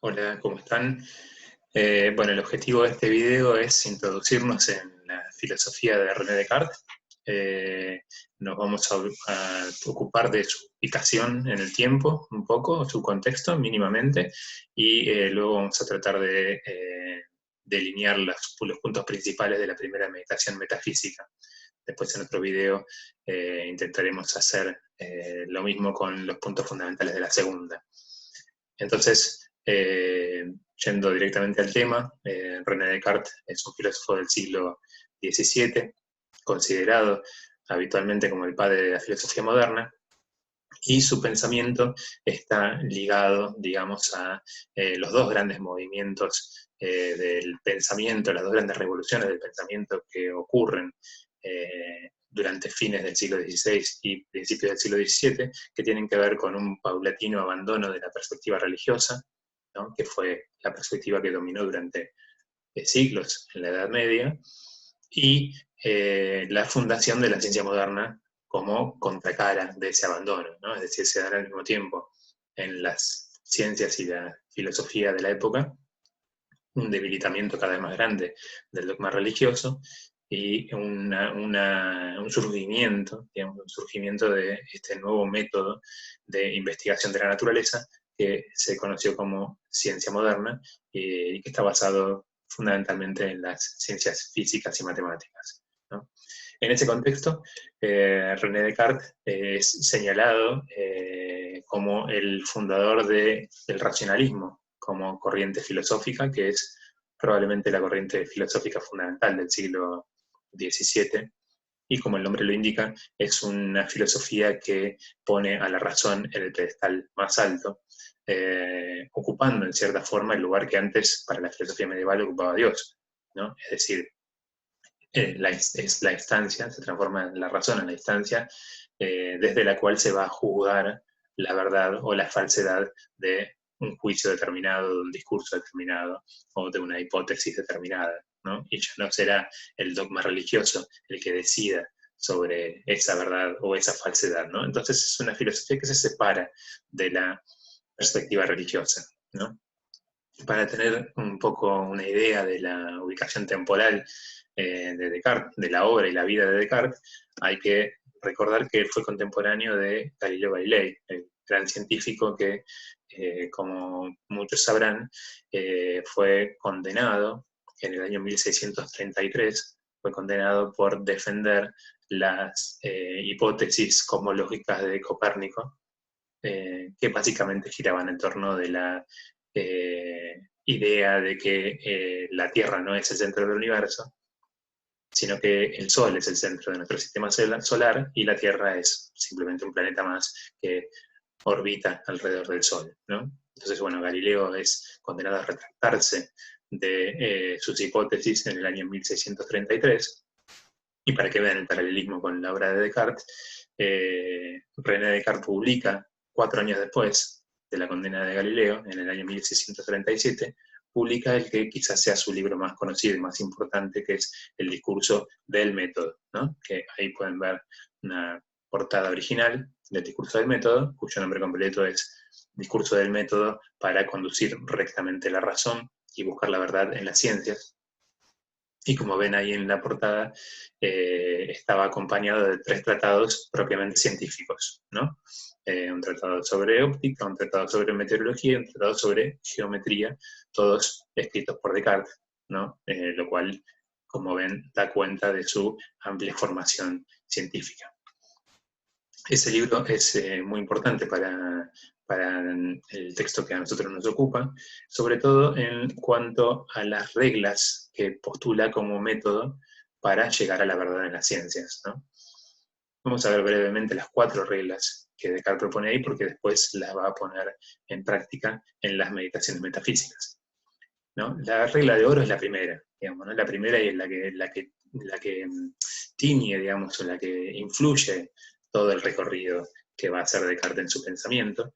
Hola, ¿cómo están? Bueno, el objetivo de este video es introducirnos en la filosofía de René Descartes. Eh, Nos vamos a ocupar de su ubicación en el tiempo, un poco, su contexto mínimamente, y luego vamos a tratar de delinear los puntos principales de la primera meditación metafísica. Después en otro video intentaremos hacer lo mismo con los puntos fundamentales de la segunda. Entonces, yendo directamente al tema, René Descartes es un filósofo del siglo XVII, considerado habitualmente como el padre de la filosofía moderna, y su pensamiento está ligado, digamos, a los dos grandes movimientos del pensamiento, las dos grandes revoluciones del pensamiento que ocurren durante fines del siglo XVI y principios del siglo XVII, que tienen que ver con un paulatino abandono de la perspectiva religiosa, ¿no? Que fue la perspectiva que dominó durante siglos en la Edad Media, y la fundación de la ciencia moderna como contracara de ese abandono, ¿no? Es decir, se dan al mismo tiempo en las ciencias y la filosofía de la época un debilitamiento cada vez más grande del dogma religioso y un surgimiento, digamos, un surgimiento de este nuevo método de investigación de la naturaleza que se conoció como ciencia moderna y que está basado fundamentalmente en las ciencias físicas y matemáticas, ¿no? En ese contexto, René Descartes es señalado como el fundador del racionalismo como corriente filosófica, que es probablemente la corriente filosófica fundamental del siglo XVII, y como el nombre lo indica, es una filosofía que pone a la razón en el pedestal más alto, ocupando en cierta forma el lugar que antes para la filosofía medieval ocupaba Dios, ¿no? Es decir, es la instancia, se transforma en la razón en la instancia desde la cual se va a juzgar la verdad o la falsedad de un juicio determinado, de un discurso determinado o de una hipótesis determinada, ¿no? Y ya no será el dogma religioso el que decida sobre esa verdad o esa falsedad, ¿no? Entonces es una filosofía que se separa de la perspectiva religiosa, ¿no? Para tener un poco una idea de la ubicación temporal de Descartes, de la obra y la vida de Descartes, hay que recordar que él fue contemporáneo de Galileo Galilei, el gran científico que, como muchos sabrán, fue condenado en el año 1633, fue condenado por defender las hipótesis cosmológicas de Copérnico, que básicamente giraban en torno de la idea de que la Tierra no es el centro del universo, sino que el Sol es el centro de nuestro sistema solar y la Tierra es simplemente un planeta más que orbita alrededor del Sol, ¿no? Entonces, bueno, Galileo es condenado a retractarse de sus hipótesis en el año 1633, y para que vean el paralelismo con la obra de Descartes, René Descartes publica 4 años después de la condena de Galileo, en el año 1637, publica el que quizás sea su libro más conocido y más importante, que es El discurso del método, ¿no? Que ahí pueden ver una portada original del discurso del método, cuyo nombre completo es Discurso del método para conducir rectamente la razón y buscar la verdad en las ciencias. Y como ven ahí en la portada, estaba acompañado de 3 tratados propiamente científicos, ¿no? Un tratado sobre óptica, un tratado sobre meteorología y un tratado sobre geometría, todos escritos por Descartes, ¿no? Lo cual, como ven, da cuenta de su amplia formación científica. Ese libro es muy importante para el texto que a nosotros nos ocupa, sobre todo en cuanto a las reglas que postula como método para llegar a la verdad en las ciencias, ¿no? Vamos a ver brevemente las 4 reglas que Descartes propone ahí, porque después las va a poner en práctica en las meditaciones metafísicas, ¿no? La regla de oro es la primera, digamos, ¿no? La primera y es la que tiñe, digamos, o la que influye todo el recorrido que va a hacer Descartes en su pensamiento,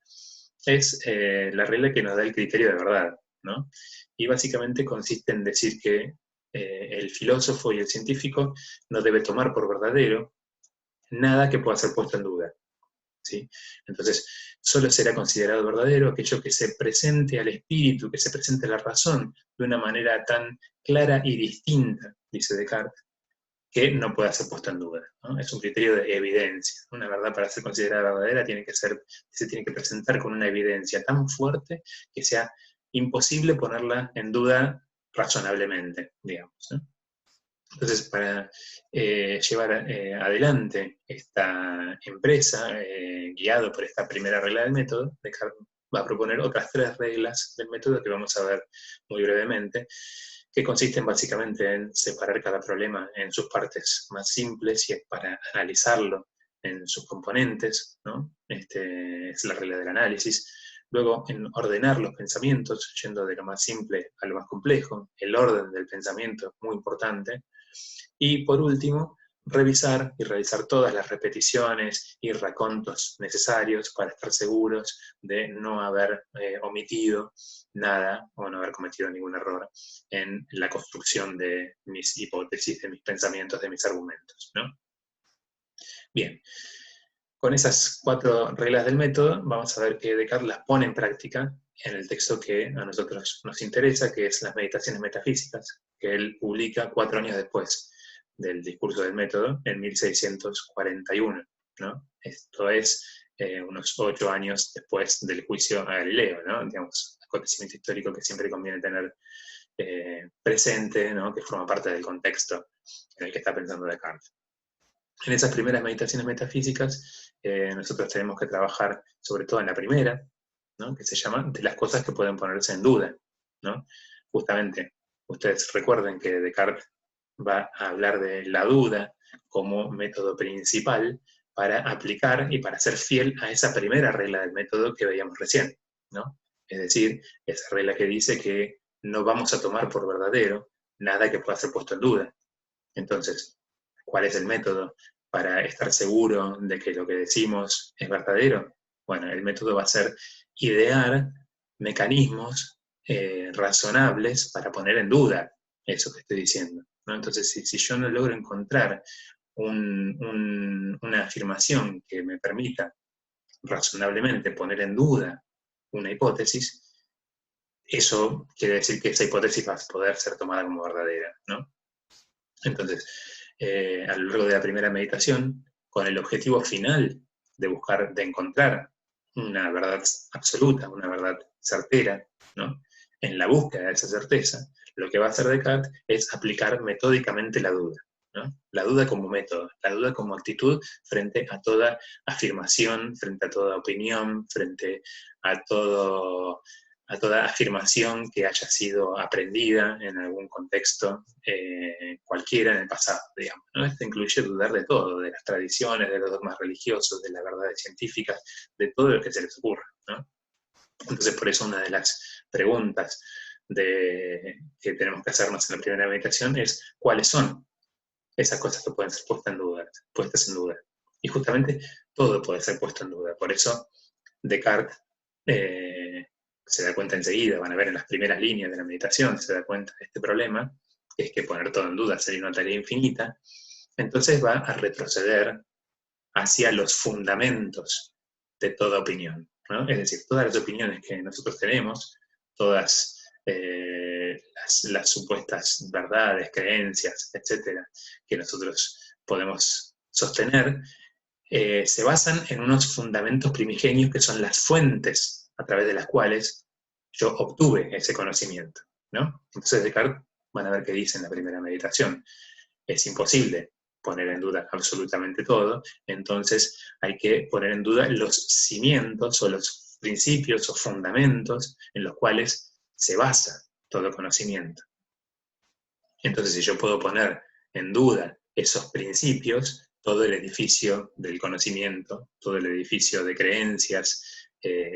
es la regla que nos da el criterio de verdad, ¿no? Y básicamente consiste en decir que el filósofo y el científico no debe tomar por verdadero nada que pueda ser puesto en duda. ¿sí? Entonces, solo será considerado verdadero aquello que se presente al espíritu, que se presente a la razón, de una manera tan clara y distinta, dice Descartes, que no pueda ser puesto en duda, ¿no? Es un criterio de evidencia. Una verdad, para ser considerada verdadera, se tiene que presentar con una evidencia tan fuerte que sea imposible ponerla en duda razonablemente, digamos, ¿no? Entonces, para llevar adelante esta empresa, guiado por esta primera regla del método, Descartes va a proponer otras 3 reglas del método que vamos a ver muy brevemente, que consisten básicamente en separar cada problema en sus partes más simples y para analizarlo en sus componentes, ¿no? Es la regla del análisis. Luego, en ordenar los pensamientos, yendo de lo más simple a lo más complejo. El orden del pensamiento es muy importante. Y por último, revisar y realizar todas las repeticiones y racontos necesarios para estar seguros de no haber omitido nada o no haber cometido ningún error en la construcción de mis hipótesis, de mis pensamientos, de mis argumentos, ¿no? Bien, con esas 4 reglas del método vamos a ver que Descartes las pone en práctica en el texto que a nosotros nos interesa, que es las Meditaciones Metafísicas, que él publica 4 años después del discurso del método, en 1641, ¿no? Esto es unos 8 años después del juicio a Galileo, ¿no? Digamos, acontecimiento histórico que siempre conviene tener presente, ¿no? Que forma parte del contexto en el que está pensando Descartes. En esas primeras meditaciones metafísicas, nosotros tenemos que trabajar sobre todo en la primera, ¿no? Que se llama de las cosas que pueden ponerse en duda, ¿no? Justamente, ustedes recuerden que Descartes va a hablar de la duda como método principal para aplicar y para ser fiel a esa primera regla del método que veíamos recién, ¿no? Es decir, esa regla que dice que no vamos a tomar por verdadero nada que pueda ser puesto en duda. Entonces, ¿cuál es el método para estar seguro de que lo que decimos es verdadero? Bueno, el método va a ser idear mecanismos razonables para poner en duda eso que estoy diciendo, ¿no? Entonces, si yo no logro encontrar una afirmación que me permita razonablemente poner en duda una hipótesis, eso quiere decir que esa hipótesis va a poder ser tomada como verdadera, ¿no? Entonces, a lo largo de la primera meditación, con el objetivo final de buscar, de encontrar una verdad absoluta, una verdad certera, ¿no? En la búsqueda de esa certeza, lo que va a hacer Descartes es aplicar metódicamente la duda, ¿no? La duda como método, la duda como actitud frente a toda afirmación, frente a toda opinión, frente a toda afirmación que haya sido aprendida en algún contexto cualquiera en el pasado, digamos, ¿no? Esto incluye dudar de todo, de las tradiciones, de los dogmas religiosos, de las verdades científicas, de todo lo que se les ocurra, ¿no? Entonces, por eso una de las preguntas que tenemos que hacernos en la primera meditación es ¿cuáles son esas cosas que pueden ser puestas en duda? Y justamente todo puede ser puesto en duda. Por eso Descartes se da cuenta enseguida, van a ver en las primeras líneas de la meditación, se da cuenta de este problema, que es que poner todo en duda sería una tarea infinita. Entonces va a retroceder hacia los fundamentos de toda opinión, ¿no? Es decir, todas las opiniones que nosotros tenemos, todas las supuestas verdades, creencias, etcétera, que nosotros podemos sostener, se basan en unos fundamentos primigenios que son las fuentes a través de las cuales yo obtuve ese conocimiento, ¿no? Entonces Descartes, van a ver qué dice en la primera meditación, es imposible poner en duda absolutamente todo, entonces hay que poner en duda los cimientos o los principios o fundamentos en los cuales se basa todo conocimiento. Entonces, si yo puedo poner en duda esos principios, todo el edificio del conocimiento, todo el edificio de creencias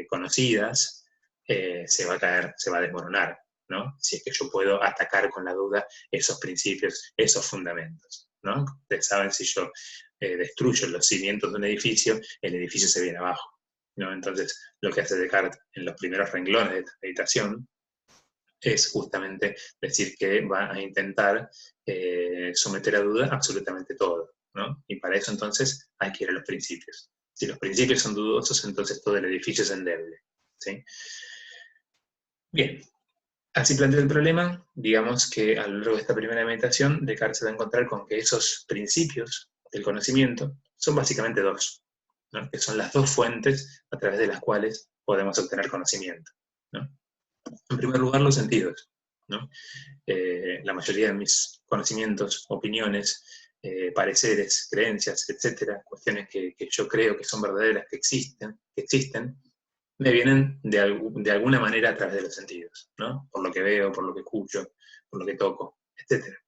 conocidas, se va a caer, se va a desmoronar, ¿no? Si es que yo puedo atacar con la duda esos principios, esos fundamentos, ¿no? Ustedes saben, si yo destruyo los cimientos de un edificio, el edificio se viene abajo, ¿no? Entonces, lo que hace Descartes en los primeros renglones de esta meditación es justamente decir que va a intentar someter a duda absolutamente todo, ¿no? Y para eso entonces hay que ir a los principios. Si los principios son dudosos, entonces todo el edificio es endeble, ¿sí? Bien, así plantea el problema. Digamos que a lo largo de esta primera meditación, Descartes se va a encontrar con que esos principios del conocimiento son básicamente dos, ¿no? Que son las dos fuentes a través de las cuales podemos obtener conocimiento, ¿no? En primer lugar, los sentidos, ¿no? La mayoría de mis conocimientos, opiniones, pareceres, creencias, etcétera, cuestiones que yo creo que son verdaderas, que existen, me vienen de alguna manera a través de los sentidos, ¿no? Por lo que veo, por lo que escucho, por lo que toco, etcétera.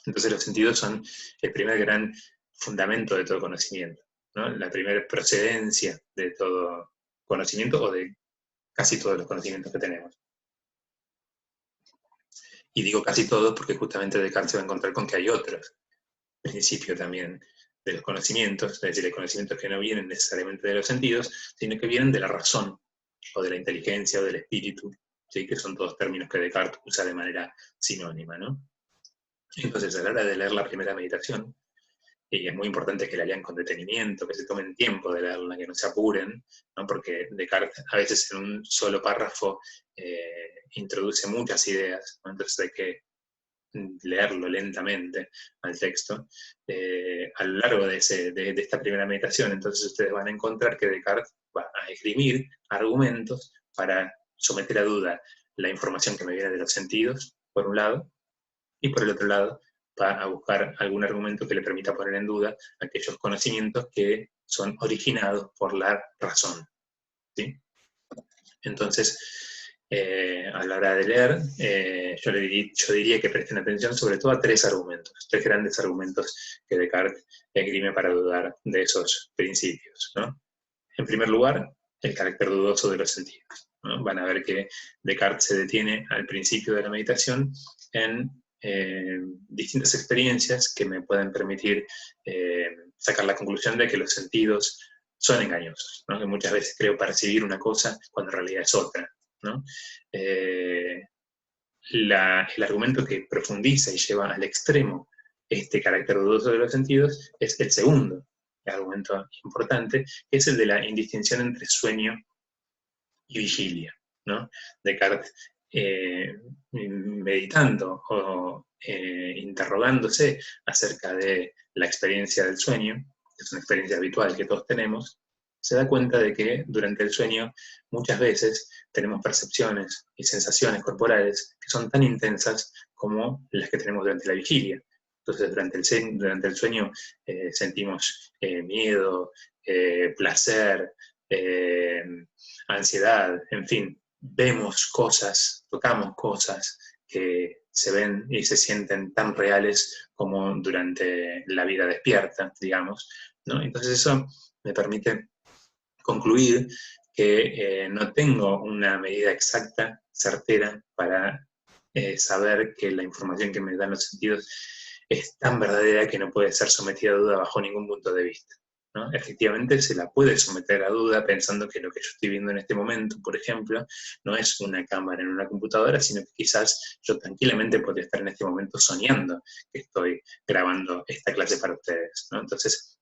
Entonces los sentidos son el primer gran fundamento de todo conocimiento, ¿no? La primera procedencia de todo conocimiento o de casi todos los conocimientos que tenemos. Y digo casi todos porque justamente Descartes se va a encontrar con que hay otros principios también de los conocimientos, es decir, de conocimientos que no vienen necesariamente de los sentidos, sino que vienen de la razón, o de la inteligencia, o del espíritu, ¿sí? Que son todos términos que Descartes usa de manera sinónima, ¿no? Entonces, a la hora de leer la primera meditación, y es muy importante que la lean con detenimiento, que se tomen tiempo de leerla, que no se apuren, ¿no? Porque Descartes a veces en un solo párrafo introduce muchas ideas, ¿no? Entonces hay que leerlo lentamente al texto. A lo largo de esta primera meditación, entonces ustedes van a encontrar que Descartes va a esgrimir argumentos para someter a duda la información que me viene de los sentidos, por un lado, y por el otro lado va a buscar algún argumento que le permita poner en duda aquellos conocimientos que son originados por la razón, ¿sí? Entonces, a la hora de leer, yo diría que presten atención sobre todo a tres grandes argumentos que Descartes esgrime para dudar de esos principios, ¿no? En primer lugar, el carácter dudoso de los sentidos, ¿no? Van a ver que Descartes se detiene al principio de la meditación en distintas experiencias que me pueden permitir sacar la conclusión de que los sentidos son engañosos, ¿no? Que muchas veces creo percibir una cosa cuando en realidad es otra, ¿no? El argumento que profundiza y lleva al extremo este carácter dudoso de los sentidos es el segundo argumento importante, que es el de la indistinción entre sueño y vigilia, ¿no? Descartes, meditando o interrogándose acerca de la experiencia del sueño, que es una experiencia habitual que todos tenemos, se da cuenta de que durante el sueño muchas veces tenemos percepciones y sensaciones corporales que son tan intensas como las que tenemos durante la vigilia. Entonces, durante el sueño sentimos miedo, placer, ansiedad, en fin, vemos cosas, tocamos cosas que se ven y se sienten tan reales como durante la vida despierta, digamos, ¿no? Entonces eso me permite concluir que no tengo una medida exacta, certera, para saber que la información que me dan los sentidos es tan verdadera que no puede ser sometida a duda bajo ningún punto de vista, ¿no? Efectivamente se la puede someter a duda pensando que lo que yo estoy viendo en este momento, por ejemplo, no es una cámara en una computadora, sino que quizás yo tranquilamente podría estar en este momento soñando que estoy grabando esta clase para ustedes, ¿no? Entonces,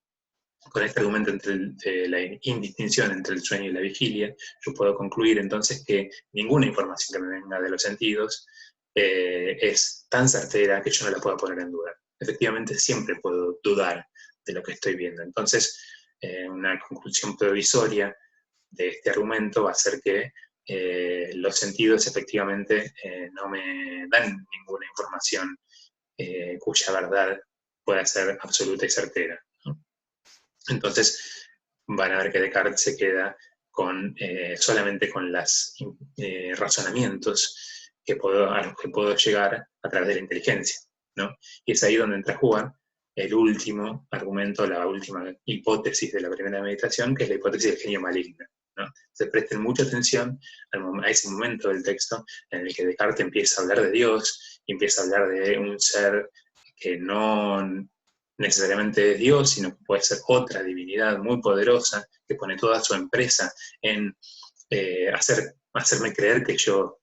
con este argumento de la indistinción entre el sueño y la vigilia, yo puedo concluir entonces que ninguna información que me venga de los sentidos es tan certera que yo no la pueda poner en duda. Efectivamente, siempre puedo dudar de lo que estoy viendo. Entonces, una conclusión provisoria de este argumento va a ser que los sentidos efectivamente no me dan ninguna información cuya verdad pueda ser absoluta y certera, ¿no? Entonces, van a ver que Descartes se queda solamente con los razonamientos a los que puedo llegar a través de la inteligencia, ¿no? Y es ahí donde entra a jugar el último argumento, la última hipótesis de la primera meditación, que es la hipótesis del genio maligno, ¿no? Se presten mucha atención a ese momento del texto en el que Descartes empieza a hablar de Dios, y empieza a hablar de un ser que no necesariamente es Dios, sino que puede ser otra divinidad muy poderosa que pone toda su empresa en hacerme creer que yo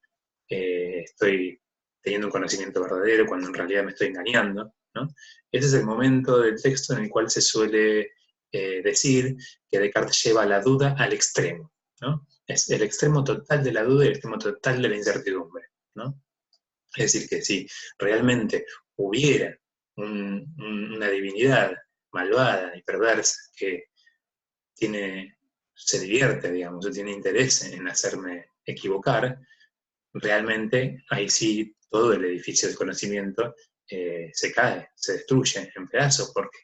estoy teniendo un conocimiento verdadero cuando en realidad me estoy engañando, ¿no? Ese es el momento del texto en el cual se suele decir que Descartes lleva la duda al extremo, ¿no? Es el extremo total de la duda y el extremo total de la incertidumbre, ¿no? Es decir, que si realmente hubiera una divinidad malvada y perversa que se divierte, digamos, o tiene interés en hacerme equivocar, realmente ahí sí todo el edificio del conocimiento se cae, se destruye en pedazos, porque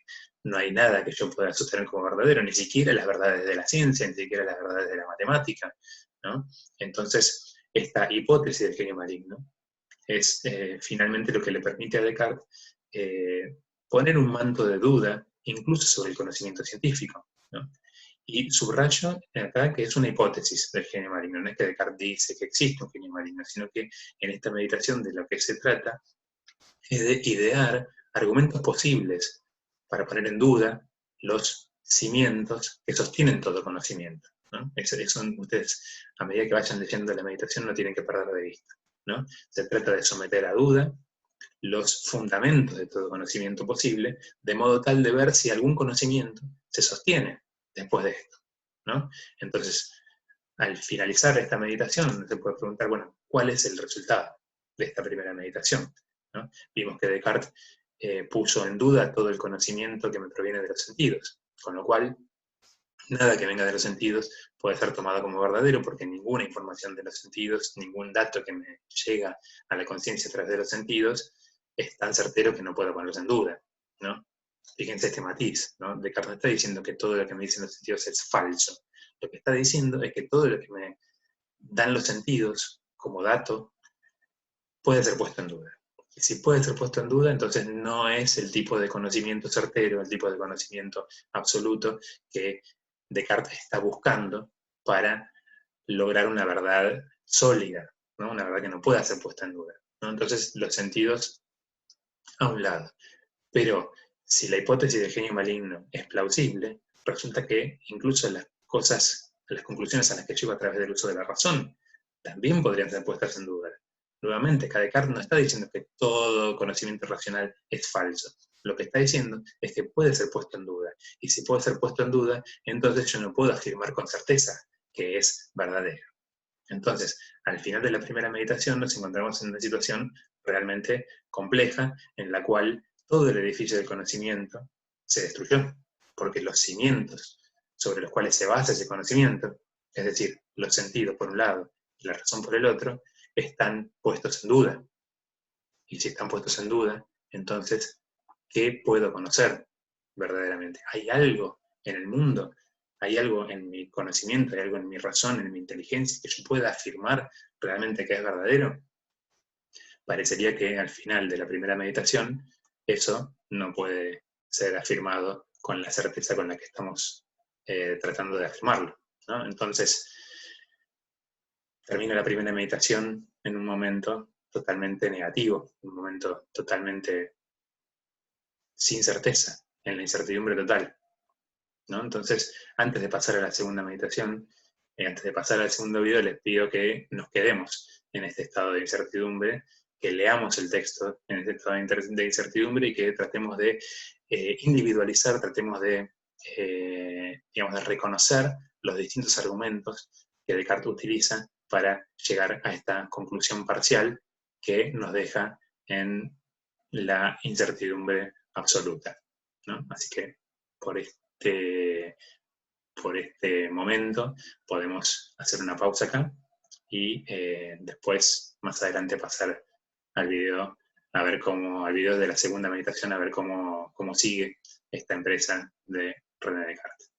no hay nada que yo pueda sostener como verdadero, ni siquiera las verdades de la ciencia, ni siquiera las verdades de la matemática, ¿no? Entonces, esta hipótesis del genio maligno es finalmente lo que le permite a Descartes poner un manto de duda, incluso sobre el conocimiento científico, ¿no? Y subrayo acá que es una hipótesis del genio maligno, no es que Descartes dice que existe un genio maligno, sino que en esta meditación de lo que se trata es de idear argumentos posibles para poner en duda los cimientos que sostienen todo conocimiento, ¿no? Eso ustedes, a medida que vayan leyendo la meditación, no tienen que perder de vista, ¿no? Se trata de someter a duda los fundamentos de todo conocimiento posible, de modo tal de ver si algún conocimiento se sostiene después de esto, ¿no? Entonces, al finalizar esta meditación, uno se puede preguntar, bueno, ¿cuál es el resultado de esta primera meditación? ¿No? Vimos que Descartes puso en duda todo el conocimiento que me proviene de los sentidos, con lo cual nada que venga de los sentidos puede ser tomado como verdadero, porque ninguna información de los sentidos, ningún dato que me llega a la conciencia a través de los sentidos, es tan certero que no puedo ponerlo en duda, ¿no? Fíjense este matiz, ¿no? Descartes no está diciendo que todo lo que me dicen los sentidos es falso. Lo que está diciendo es que todo lo que me dan los sentidos como dato puede ser puesto en duda. Y si puede ser puesto en duda, entonces no es el tipo de conocimiento certero, el tipo de conocimiento absoluto que Descartes está buscando para lograr una verdad sólida, ¿no? Una verdad que no pueda ser puesta en duda, ¿no? Entonces, los sentidos a un lado. Pero si la hipótesis del genio maligno es plausible, resulta que incluso las conclusiones a las que llego a través del uso de la razón, también podrían ser puestas en duda. Nuevamente, Descartes no está diciendo que todo conocimiento racional es falso. Lo que está diciendo es que puede ser puesto en duda. Y si puede ser puesto en duda, entonces yo no puedo afirmar con certeza que es verdadero. Entonces, al final de la primera meditación nos encontramos en una situación realmente compleja en la cual todo el edificio del conocimiento se destruyó, porque los cimientos sobre los cuales se basa ese conocimiento, es decir, los sentidos por un lado y la razón por el otro, están puestos en duda. Y si están puestos en duda, entonces, ¿qué puedo conocer verdaderamente? ¿Hay algo en el mundo? ¿Hay algo en mi conocimiento? ¿Hay algo en mi razón, en mi inteligencia que yo pueda afirmar realmente que es verdadero? Parecería que al final de la primera meditación eso no puede ser afirmado con la certeza con la que estamos tratando de afirmarlo, ¿no? Entonces, termina la primera meditación en un momento totalmente negativo, un momento totalmente sin certeza, en la incertidumbre total, ¿no? Entonces, antes de pasar a la segunda meditación, antes de pasar al segundo video, les pido que nos quedemos en este estado de incertidumbre, que leamos el texto en este estado de incertidumbre y que tratemos de individualizar, tratemos de, digamos, de reconocer los distintos argumentos que Descartes utiliza para llegar a esta conclusión parcial que nos deja en la incertidumbre absoluta, ¿no? Así que por este momento podemos hacer una pausa acá y después, más adelante, pasar al video, al video de la segunda meditación, a ver cómo sigue esta empresa de René Descartes.